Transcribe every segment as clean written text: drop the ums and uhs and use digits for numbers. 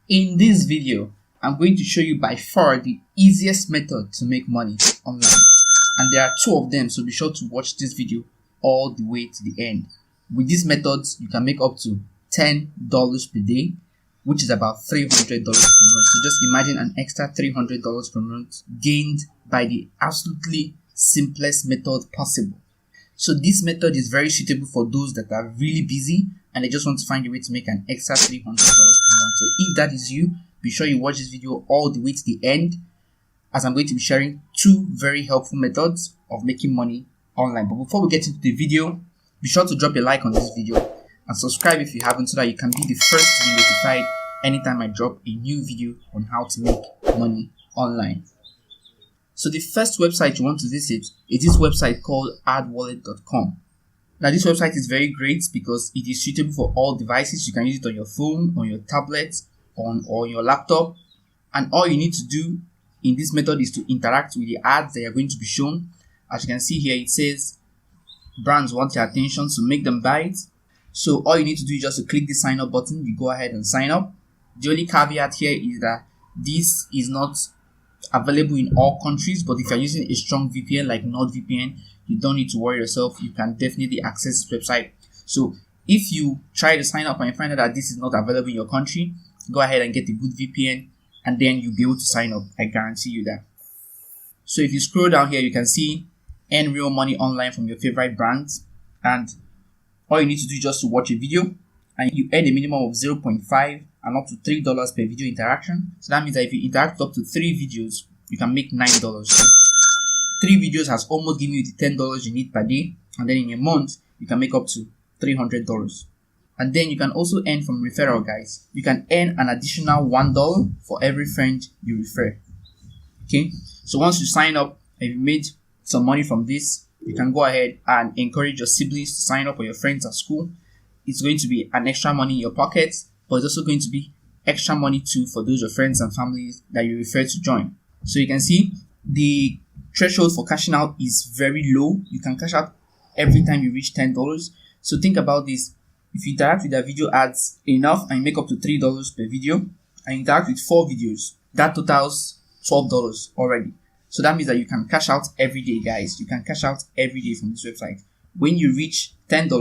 In this video, I'm going to show you by far the easiest method to make money online. And there are two of them, so be sure to watch this video all the way to the end. With these methods, you can make up to $10 per day, which is about $300 per month. So just imagine an extra $300 per month gained by the absolutely simplest method possible. So this method is very suitable for those that are really busy and they just want to find a way to make an extra $300 per month. So if that is you, be sure you watch this video all the way to the end, as I'm going to be sharing two very helpful methods of making money online. But before we get into the video, be sure to drop a like on this video and subscribe if you haven't, so that you can be the first to be notified anytime I drop a new video on how to make money online. So the first website you want to visit is this website called adwallet.com. Now this website is very great because it is suitable for all devices. You can use it on your phone, on your tablet, or your laptop. And all you need to do in this method is to interact with the ads that are going to be shown. As you can see here, it says brands want your attention, so make them buy it. So all you need to do is just to click the sign up button. You go ahead and sign up. The only caveat here is that this is not available in all countries, but if you're using a strong VPN like NordVPN, you don't need to worry yourself. You can definitely access this website. So if you try to sign up and you find out that this is not available in your country, go ahead and get a good VPN and then you'll be able to sign up. I guarantee you that. So if you scroll down here, you can see earn real money online from your favorite brands, and all you need to do is just to watch a video and you earn a minimum of 0.5 and up to $3 per video interaction. So that means that if you interact with up to 3 videos, you can make $9. So 3 videos has almost given you the $10 you need per day, and then in a month you can make up to $300. And then you can also earn from referral, guys. You can earn an additional $1 for every friend you refer. Okay, so once you sign up and you made some money from this, you can go ahead and encourage your siblings to sign up, or your friends at school. It's going to be an extra money in your pocket, but it's also going to be extra money too for those your friends and families that you refer to join. So you can see the threshold for cashing out is very low. You can cash out every time you reach $10. So think about this. If you interact with the video ads enough and you make up to $3 per video and interact with 4 videos, that totals $12 already. So that means that you can cash out every day, guys. You can cash out every day from this website. When you reach $10,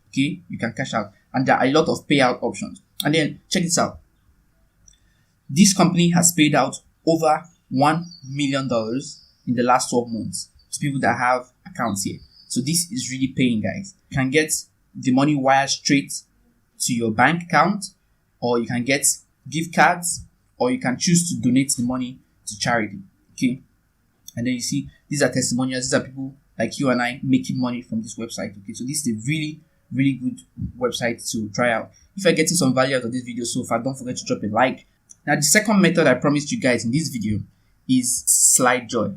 okay, you can cash out. And there are a lot of payout options. And then check this out. This company has paid out over $1 million in the last 12 months to people that have accounts here. So this is really paying, guys. You can get the money wired straight to your bank account, or you can get gift cards, or you can choose to donate the money to charity. Okay. And then you see, these are testimonials. These are people like you and I making money from this website. Okay. So this is a really, really good website to try out. If you're getting some value out of this video so far, don't forget to drop a like. Now, the second method I promised you guys in this video is SlideJoy.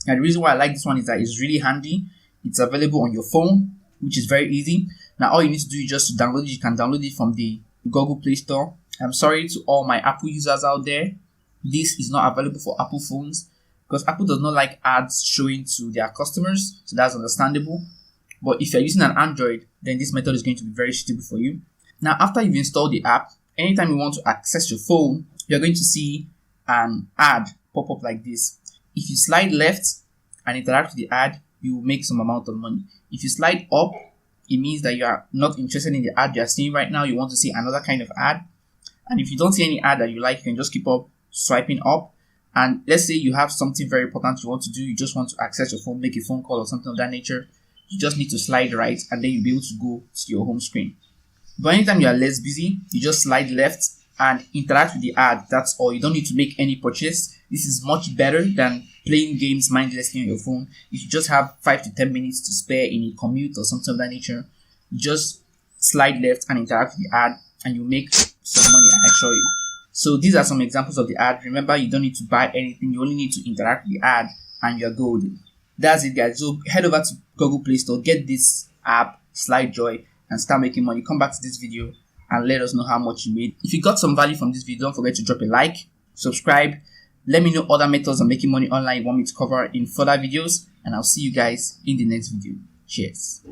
Now, the reason why I like this one is that it's really handy. It's available on your phone, which is very easy. Now, all you need to do is just to download it. You can download it from the Google Play Store. I'm sorry to all my Apple users out there. This is not available for Apple phones because Apple does not like ads showing to their customers. So that's understandable. But if you're using an Android, then this method is going to be very suitable for you. Now, after you've installed the app, anytime you want to access your phone, you're going to see an ad pop up like this. If you slide left and interact with the ad, you will make some amount of money. If you slide up, it means that you are not interested in the ad you are seeing right now. You want to see another kind of ad. And if you don't see any ad that you like, you can just keep up swiping up. And let's say you have something very important you want to do. You just want to access your phone, make a phone call or something of that nature. You just need to slide right, and then you'll be able to go to your home screen. But anytime you are less busy, you just slide left and interact with the ad. That's all. You don't need to make any purchase. This is much better than playing games mindlessly on your phone. If you just have 5 to 10 minutes to spare in a commute or something of that nature, you just slide left and interact with the ad, and you make some money, I assure you. So these are some examples of the ad. Remember, you don't need to buy anything. You only need to interact with the ad and you're golden. That's it, guys. So head over to Google Play Store, get this app, SlideJoy, and start making money. Come back to this video and let us know how much you made. If you got some value from this video, don't forget to drop a like, subscribe. Let me know other methods of making money online you want me to cover in further videos, and I'll see you guys in the next video. Cheers.